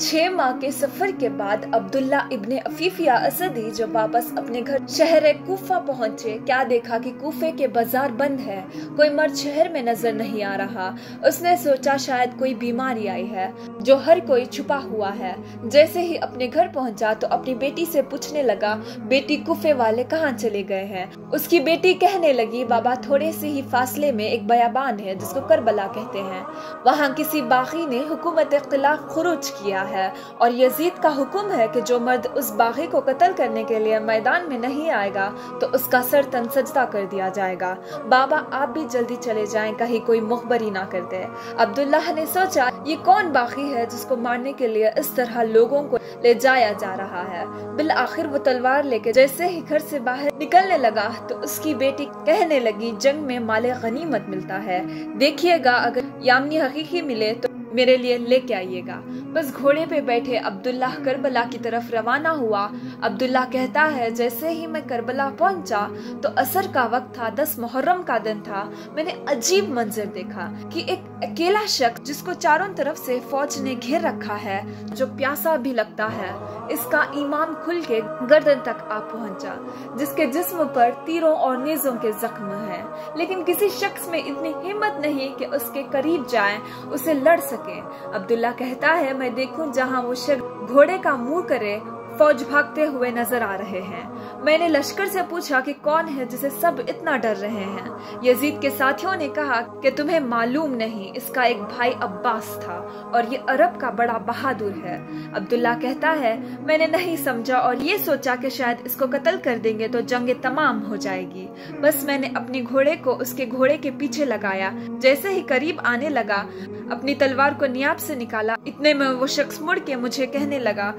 6 माह के सफर के बाद अब्दुल्ला इब्ने अफीफिया असदी जब वापस अपने घर शहर कूफा पहुंचे, क्या देखा कि कूफे के बाजार बंद है, कोई मर्द शहर में नजर नहीं आ रहा। उसने सोचा शायद कोई बीमारी आई है जो हर कोई छुपा हुआ है। जैसे ही अपने घर पहुंचा तो अपनी बेटी से पूछने लगा, बेटी कूफे वाले कहाँ चले गए हैं। उसकी बेटी कहने लगी, बाबा थोड़े से ही फासले में एक बयाबान है जिसको करबला कहते हैं, वहाँ किसी बागी ने हुकूमत के खिलाफ खुरूज किया है और यजीद का हुक्म है कि जो मर्द उस बागी को कत्ल करने के लिए मैदान में नहीं आएगा तो उसका सर तन सजदा कर दिया जाएगा। बाबा आप भी जल्दी चले जाएं, कहीं कोई मुखबरी ना कर दे। अब्दुल्लाह ने सोचा ये कौन बागी है जिसको मारने के लिए इस तरह लोगों को ले जाया जा रहा है। बिल आखिर वो तलवार लेके जैसे ही घर से बाहर निकलने लगा तो उसकी बेटी कहने लगी, जंग में माले गनीमत मिलता है, देखिएगा अगर यामनी हकीकी मिले तो मेरे लिए लेके आइएगा। बस घोड़े पे बैठे अब्दुल्लाह करबला की तरफ रवाना हुआ। अब्दुल्लाह कहता है, जैसे ही मैं करबला पहुंचा तो असर का वक्त था, 10 मुहर्रम का दिन था। मैंने अजीब मंजर देखा कि एक अकेला शख्स जिसको चारों तरफ से फौज ने घेर रखा है, जो प्यासा भी लगता है, इसका ईमान खुल के गर्दन तक आ पहुंचा, जिसके जिस्म पर तीरों और नेज़ों के जख्म हैं, लेकिन किसी शख्स में इतनी हिम्मत नहीं कि उसके करीब जाए, उसे लड़ सके। अब्दुल्ला कहता है, मैं देखूं जहां वो शख्स घोड़े का मुंह करे, फौज भागते हुए नजर आ रहे हैं। मैंने लश्कर से पूछा कि कौन है जिसे सब इतना डर रहे हैं। यजीद के साथियों ने कहा कि तुम्हें मालूम नहीं, इसका एक भाई अब्बास था और ये अरब का बड़ा बहादुर है। अब्दुल्ला कहता है, मैंने नहीं समझा और ये सोचा कि शायद इसको कत्ल कर देंगे तो जंग तमाम हो जाएगी। बस मैंने अपने घोड़े को उसके घोड़े के पीछे लगाया। जैसे ही करीब आने लगा अपनी तलवार को नियाब से निकाला। इतने में वो शख्स मुड़ के मुझे कहने लगा,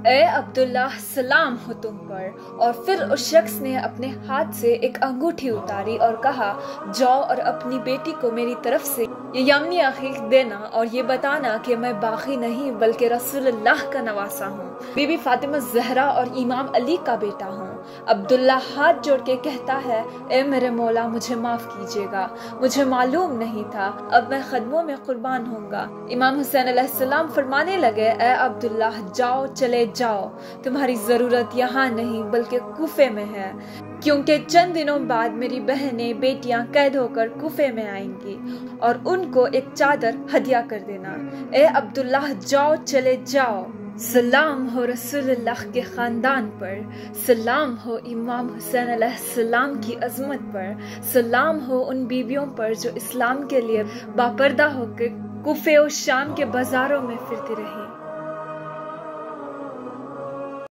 ए अब्दुल्ला सलाम हो तुम पर। और फिर उस शख्स ने अपने हाथ से एक अंगूठी उतारी और कहा, जाओ और अपनी बेटी को मेरी तरफ से ये यमनी अकीक देना और ये बताना कि मैं बागी नहीं बल्कि रसूलुल्लाह का नवासा हूँ, बीबी फातिमा ज़हरा और इमाम अली का बेटा हूँ। अब्दुल्ला हाथ जोड़ के कहता है, ए मेरे मौला मुझे माफ कीजिएगा, मुझे मालूम नहीं था, अब मैं खदमों में कुर्बान होऊंगा। इमाम हुसैन अलैहिस्सलाम फरमाने लगे, ए अब्दुल्ला जाओ, चले जाओ, तुम्हारी जरूरत यहाँ नहीं बल्कि कूफे में है, क्योंकि चंद दिनों बाद मेरी बहनें बेटियां कैद होकर कूफे में आएंगी और उनको एक चादर हदिया कर देना। ए अब्दुल्ला जाओ, चले जाओ। सलाम हो रसूलुल्लाह के खानदान पर, सलाम हो इमाम हुसैन अलैहिस्सलाम की अजमत पर, सलाम हो उन बीवियों पर जो इस्लाम के लिए बापर्दा होकर कूफे और शाम के बाजारों में फिरती रही।